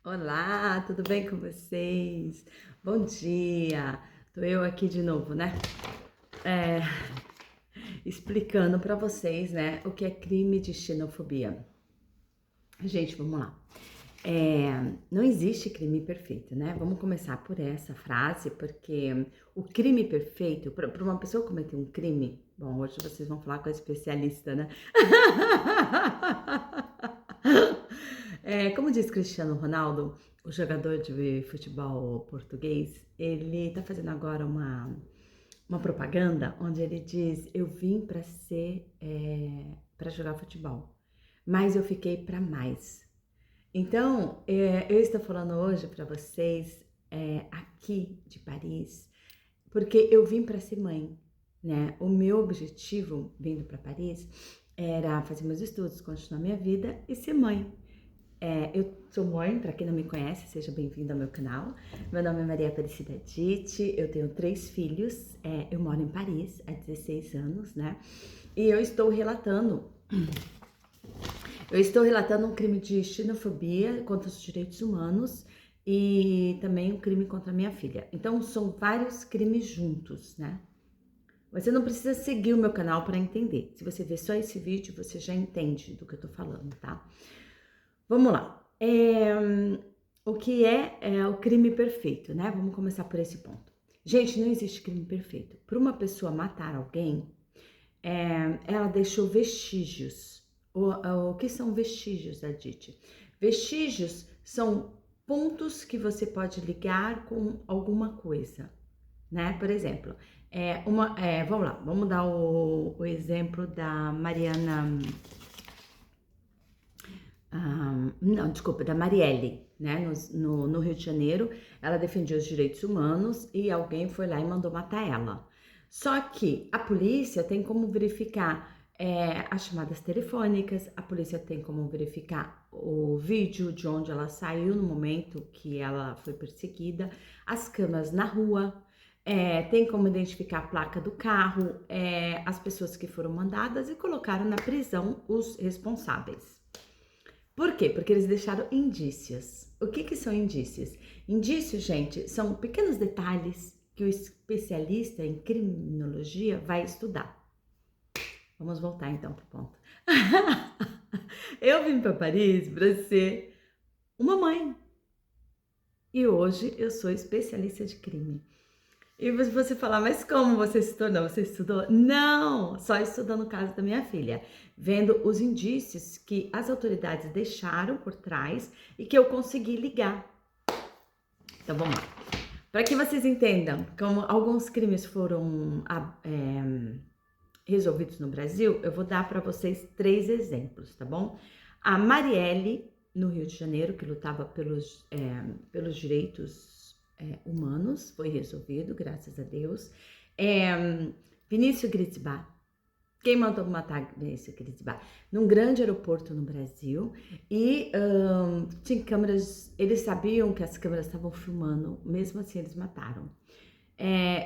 Olá, tudo bem com vocês? Bom dia! Tô eu aqui de novo, né? É, explicando para vocês, né, o que é crime de xenofobia. Gente, vamos lá. Não existe crime perfeito, né? Vamos começar por essa frase, porque o crime perfeito, para uma pessoa cometer um crime, bom, hoje vocês vão falar com a especialista, né? Como diz Cristiano Ronaldo, o jogador de futebol português, ele tá fazendo agora uma propaganda onde ele diz: Eu vim para ser, para jogar futebol, mas eu fiquei para mais. Então, eu estou falando hoje para vocês, aqui de Paris, porque eu vim para ser mãe, né? O meu objetivo vindo para Paris era fazer meus estudos, continuar minha vida e ser mãe. Eu sou mãe, para quem não me conhece, seja bem-vindo ao meu canal. Meu nome é Maria Aparecida Ditti, eu tenho 3 filhos, eu moro em Paris há 16 anos, né? E eu estou relatando um crime de xenofobia contra os direitos humanos e também um crime contra a minha filha. Então, são vários crimes juntos, né? Você não precisa seguir o meu canal para entender. Se você ver só esse vídeo, você já entende do que eu tô falando, tá? Vamos lá. O que é o crime perfeito, né? Vamos começar por esse ponto. Gente, não existe crime perfeito. Para uma pessoa matar alguém, ela deixou vestígios. O que são vestígios, Aditi? Vestígios são pontos que você pode ligar com alguma coisa, né? Por exemplo, vamos lá, vamos dar o exemplo da Mariana. Não, desculpa, da Marielle, né? No Rio de Janeiro, ela defendia os direitos humanos e alguém foi lá e mandou matar ela. Só que a polícia tem como verificar as chamadas telefônicas, a polícia tem como verificar o vídeo de onde ela saiu no momento que ela foi perseguida, as câmeras na rua, tem como identificar a placa do carro, as pessoas que foram mandadas e colocaram na prisão os responsáveis. Por quê? Porque eles deixaram indícios. O que são indícios? Indícios, gente, são pequenos detalhes que o especialista em criminologia vai estudar. Vamos voltar então para o ponto. Eu vim para Paris para ser uma mãe. E hoje eu sou especialista de crime. E você falar, mas como você se tornou? Você estudou? Não! Só estudando o caso da minha filha, vendo os indícios que as autoridades deixaram por trás e que eu consegui ligar. Então vamos lá. Para que vocês entendam como alguns crimes foram resolvidos no Brasil, eu vou dar para vocês 3 exemplos, tá bom? A Marielle, no Rio de Janeiro, que lutava pelos direitos humanos, foi resolvido, graças a Deus. Vinícius Gritzbach, quem mandou matar Vinícius Gritzbach? Num grande aeroporto no Brasil, e tinha câmeras, eles sabiam que as câmeras estavam filmando, mesmo assim eles mataram.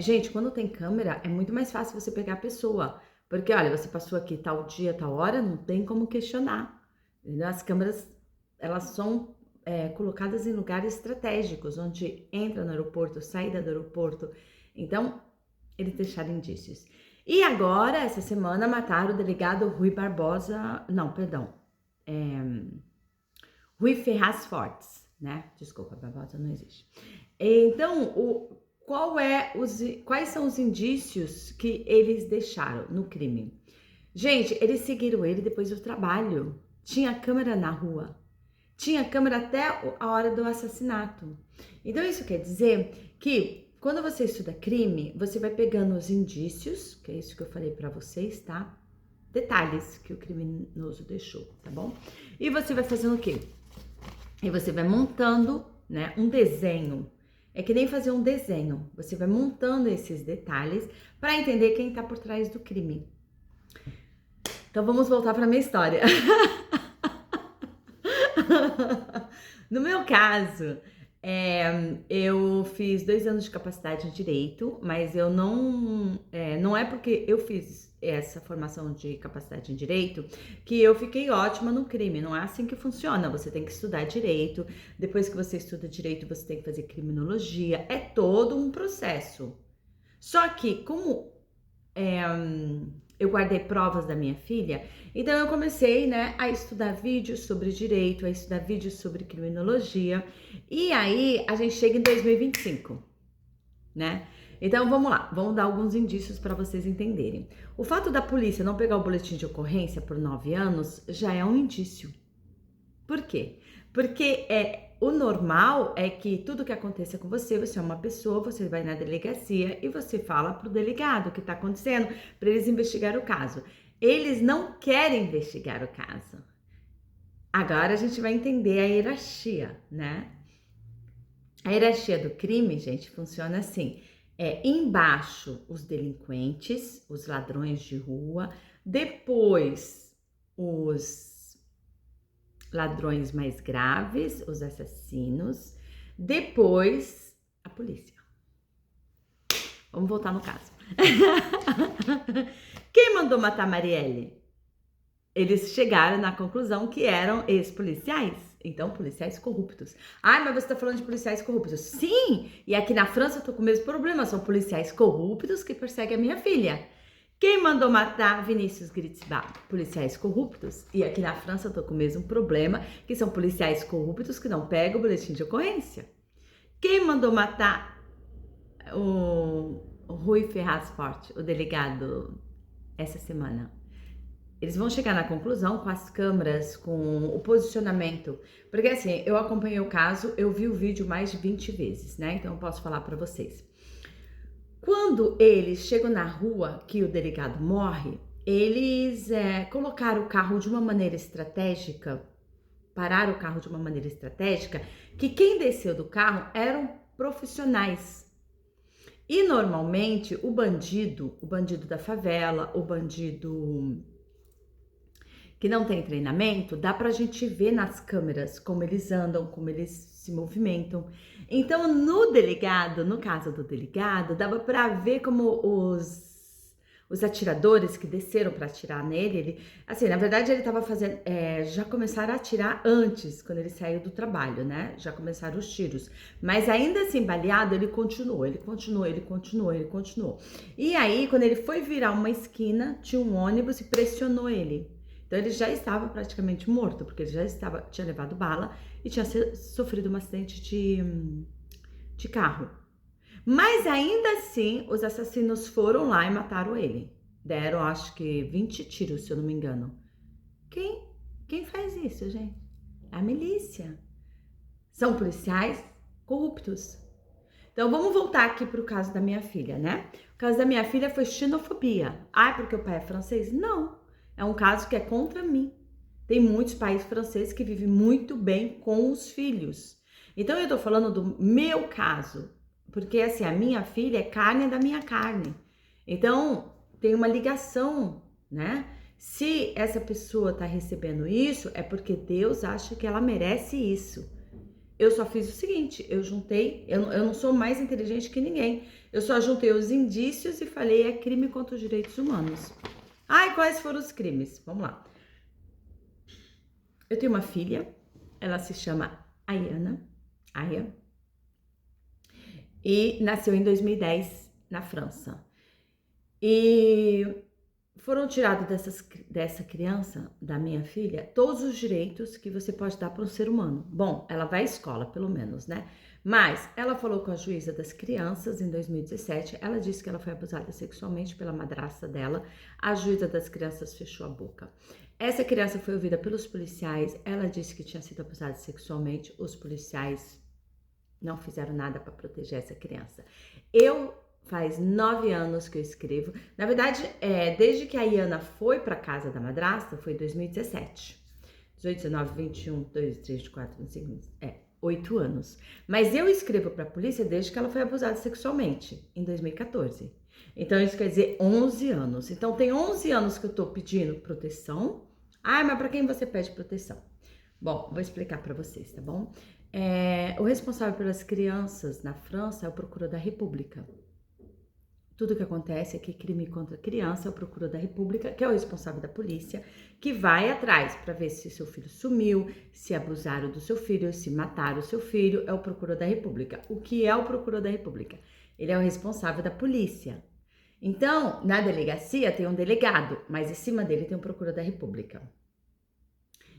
Gente, quando tem câmera, é muito mais fácil você pegar a pessoa, porque olha, você passou aqui tal dia, tal hora, não tem como questionar. Entendeu? As câmeras, elas são colocadas em lugares estratégicos, onde entra no aeroporto, saída do aeroporto. Então, eles deixaram indícios. E agora, essa semana, mataram o delegado Rui Barbosa, não, perdão, Rui Ferraz Fortes, né? Desculpa, Barbosa não existe. Então, quais são os indícios que eles deixaram no crime? Gente, eles seguiram ele depois do trabalho. Tinha câmera na rua. Tinha câmera até a hora do assassinato. Então, isso quer dizer que quando você estuda crime, você vai pegando os indícios, que é isso que eu falei para vocês, tá? Detalhes que o criminoso deixou, tá bom? E você vai fazendo o quê? E você vai montando, né, um desenho. É que nem fazer um desenho. Você vai montando esses detalhes para entender quem tá por trás do crime. Então vamos voltar para minha história. No meu caso, Eu fiz 2 anos de capacidade em Direito, mas eu não é porque eu fiz essa formação de capacidade em Direito que eu fiquei ótima no crime, não é assim que funciona. Você tem que estudar Direito, depois que você estuda Direito, você tem que fazer Criminologia, é todo um processo. Só que, como eu guardei provas da minha filha, então eu comecei, né, a estudar vídeos sobre direito, a estudar vídeos sobre criminologia, e aí a gente chega em 2025, né? Então vamos lá, vamos dar alguns indícios para vocês entenderem. O fato da polícia não pegar o boletim de ocorrência por 9 anos já é um indício. Por quê? Porque o normal é que tudo que aconteça com você, você é uma pessoa, você vai na delegacia e você fala pro delegado o que tá acontecendo para eles investigar o caso. Eles não querem investigar o caso. Agora a gente vai entender a hierarquia, né? A hierarquia do crime, gente, funciona assim. Embaixo os delinquentes, os ladrões de rua, depois os ladrões mais graves, os assassinos, depois a polícia. Vamos voltar no caso. Quem mandou matar Marielle? Eles chegaram na conclusão que eram ex-policiais. Então, policiais corruptos. Mas você tá falando de policiais corruptos. Sim! E aqui na França eu tô com o mesmo problema. São policiais corruptos que perseguem a minha filha. Quem mandou matar Vinícius Gritzbach? Policiais corruptos. E aqui na França eu tô com o mesmo problema, que são policiais corruptos que não pegam o boletim de ocorrência. Quem mandou matar o Rui Ferraz Forte, o delegado, essa semana? Eles vão chegar na conclusão com as câmeras, com o posicionamento. Porque assim, eu acompanhei o caso, eu vi o vídeo mais de 20 vezes, né? Então eu posso falar para vocês. Quando eles chegam na rua que o delegado morre, eles colocaram o carro de uma maneira estratégica, pararam o carro de uma maneira estratégica, que quem desceu do carro eram profissionais. E normalmente o bandido da favela, o bandido que não tem treinamento, dá pra gente ver nas câmeras como eles andam, como eles se movimentam. Então, no caso do delegado, dava pra ver como os atiradores que desceram pra atirar nele, assim, na verdade ele tava fazendo, já começaram a atirar antes, quando ele saiu do trabalho, né? Já começaram os tiros. Mas ainda assim, baleado, ele continuou. E aí, quando ele foi virar uma esquina, tinha um ônibus e pressionou ele. Então ele já estava praticamente morto, porque ele tinha levado bala e tinha sofrido um acidente de carro. Mas ainda assim, os assassinos foram lá e mataram ele. Deram, acho que 20 tiros, se eu não me engano. Quem faz isso, gente? A milícia. São policiais corruptos. Então vamos voltar aqui para o caso da minha filha, né? O caso da minha filha foi xenofobia. Porque o pai é francês? Não. É um caso que é contra mim. Tem muitos pais franceses que vivem muito bem com os filhos. Então eu tô falando do meu caso, porque assim, a minha filha é carne da minha carne. Então tem uma ligação, né? Se essa pessoa tá recebendo isso, é porque Deus acha que ela merece isso. Eu só fiz o seguinte, eu não sou mais inteligente que ninguém. Eu só juntei os indícios e falei, é crime contra os direitos humanos. Quais foram os crimes? Vamos lá. Eu tenho uma filha, ela se chama Aya, e nasceu em 2010 na França. E foram tirados dessa criança, da minha filha, todos os direitos que você pode dar para um ser humano. Bom, ela vai à escola, pelo menos, né? Mas ela falou com a juíza das crianças em 2017, ela disse que ela foi abusada sexualmente pela madrasta dela, a juíza das crianças fechou a boca. Essa criança foi ouvida pelos policiais, ela disse que tinha sido abusada sexualmente, os policiais não fizeram nada para proteger essa criança. Faz 9 anos que eu escrevo, na verdade, desde que a Iana foi para casa da madrasta, foi em 2017, 18, 19, 21, 2, 3, 4, 5, 8 anos. Mas eu escrevo para a polícia desde que ela foi abusada sexualmente, em 2014. Então, isso quer dizer 11 anos. Então, tem 11 anos que eu tô pedindo proteção. Mas para quem você pede proteção? Bom, vou explicar para vocês, tá bom? O responsável pelas crianças na França é o Procureur da República. Tudo que acontece é que crime contra criança é o Procureur da República, que é o responsável da polícia, que vai atrás para ver se seu filho sumiu, se abusaram do seu filho, se mataram o seu filho, é o Procureur da República. O que é o Procureur da República? Ele é o responsável da polícia. Então, na delegacia tem um delegado, mas em cima dele tem um Procureur da República.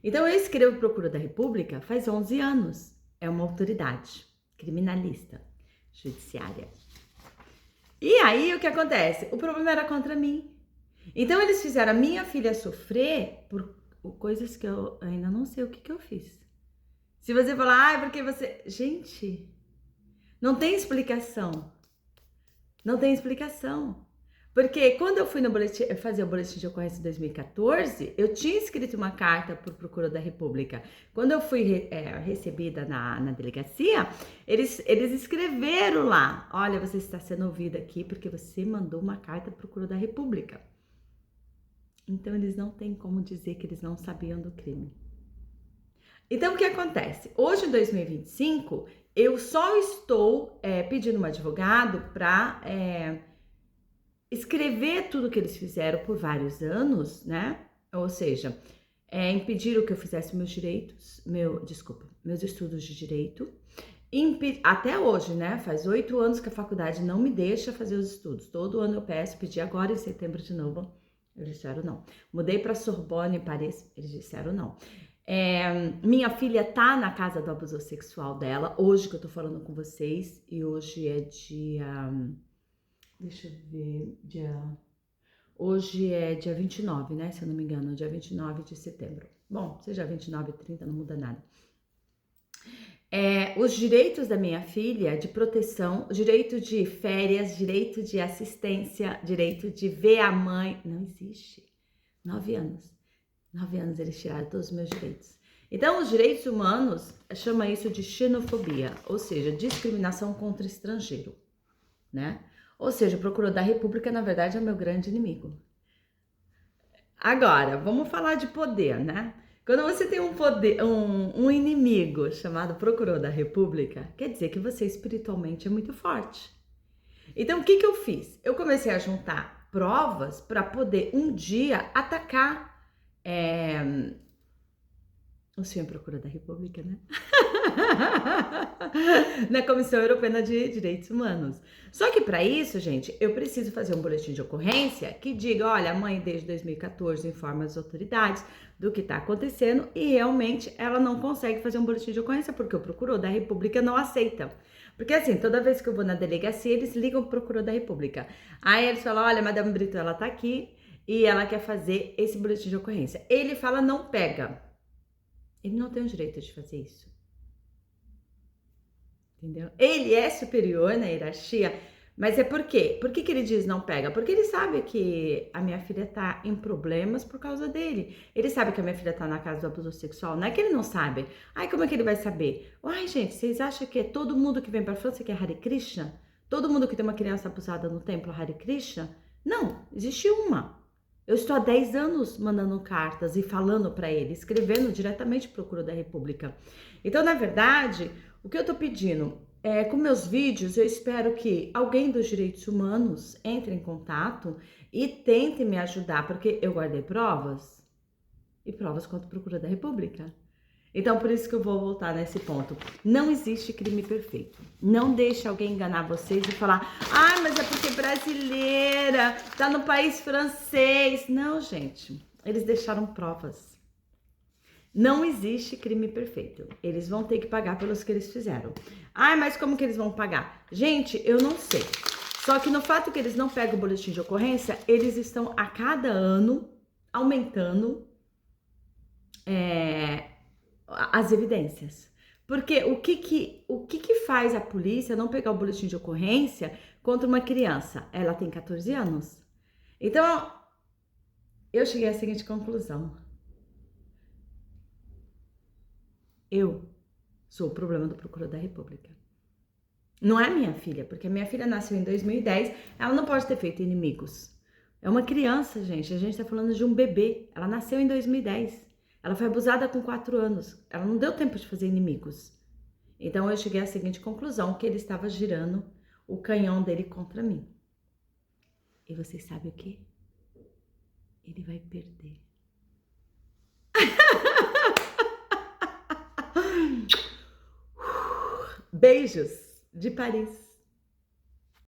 Então, eu escrevo Procureur da República faz 11 anos. É uma autoridade criminalista, judiciária. E aí, o que acontece? O problema era contra mim. Então, eles fizeram a minha filha sofrer por coisas que eu ainda não sei o que eu fiz. Se você falar, porque você... Gente, não tem explicação. Não tem explicação. Porque quando eu fui fazer o boletim de ocorrência em 2014, eu tinha escrito uma carta para o Procureur da República. Quando eu fui recebida na delegacia, eles escreveram lá, olha, você está sendo ouvida aqui porque você mandou uma carta para o Procureur da República. Então, eles não têm como dizer que eles não sabiam do crime. Então, o que acontece? Hoje, em 2025, eu só estou pedindo um advogado para... escrever tudo que eles fizeram por vários anos, né? Ou seja, impediram que eu fizesse meus estudos de direito. Até hoje, né? Faz 8 anos que a faculdade não me deixa fazer os estudos. Todo ano eu peço, pedi agora em setembro de novo. Eles disseram não. Mudei para Sorbonne, Paris, eles disseram não. Minha filha tá na casa do abuso sexual dela, hoje que eu tô falando com vocês, e hoje é dia... Deixa eu ver, hoje é dia 29, né? Se eu não me engano, dia 29 de setembro. Bom, seja 29, 30, não muda nada. Os direitos da minha filha de proteção, direito de férias, direito de assistência, direito de ver a mãe, não existe. 9 anos. 9 anos eles tiraram todos os meus direitos. Então, os direitos humanos chama isso de xenofobia, ou seja, discriminação contra estrangeiro, né? Ou seja, o Procureur da República, na verdade, é o meu grande inimigo. Agora, vamos falar de poder, né? Quando você tem um inimigo chamado Procureur da República, quer dizer que você espiritualmente é muito forte. Então, o que eu fiz? Eu comecei a juntar provas para poder um dia atacar o senhor Procureur da República, né? Na Comissão Europeia de Direitos Humanos. Só que para isso, gente, eu preciso fazer um boletim de ocorrência que diga, olha, a mãe desde 2014 informa as autoridades do que está acontecendo e realmente ela não consegue fazer um boletim de ocorrência porque o Procureur da República não aceita. Porque assim, toda vez que eu vou na delegacia, eles ligam pro Procureur da República. Aí eles falam, olha, Madame Brito, ela tá aqui e ela quer fazer esse boletim de ocorrência. Ele fala, não pega. Ele não tem o direito de fazer isso. Entendeu? Ele é superior na hierarquia, mas é por quê? Por que ele diz não pega? Porque ele sabe que a minha filha tá em problemas por causa dele. Ele sabe que a minha filha tá na casa do abuso sexual. Não é que ele não sabe. Ai, como é que ele vai saber? Ai, gente, vocês acham que é todo mundo que vem pra França que é Hare Krishna? Todo mundo que tem uma criança abusada no templo Hare Krishna? Não, existe uma. Eu estou há 10 anos mandando cartas e falando para ele, escrevendo diretamente para o Procureur da República. Então, na verdade, o que eu estou pedindo com meus vídeos, eu espero que alguém dos direitos humanos entre em contato e tente me ajudar, porque eu guardei provas e provas contra o Procureur da República. Então, por isso que eu vou voltar nesse ponto. Não existe crime perfeito. Não deixe alguém enganar vocês e falar, ah, mas é porque brasileira, tá no país francês. Não, gente, eles deixaram provas. Não existe crime perfeito. Eles vão ter que pagar pelos que eles fizeram. Ah, mas como que eles vão pagar? Gente, eu não sei. Só que no fato que eles não pegam o boletim de ocorrência, eles estão a cada ano aumentando as evidências. Porque o que faz a polícia não pegar o boletim de ocorrência contra uma criança? Ela tem 14 anos. Então, eu cheguei à seguinte conclusão. Eu sou o problema do Procureur da República. Não é minha filha, porque a minha filha nasceu em 2010, ela não pode ter feito inimigos. É uma criança, gente, a gente tá falando de um bebê. Ela nasceu em 2010. Ela foi abusada com 4 anos. Ela não deu tempo de fazer inimigos. Então eu cheguei à seguinte conclusão, que ele estava girando o canhão dele contra mim. E vocês sabem o quê? Ele vai perder. Beijos de Paris.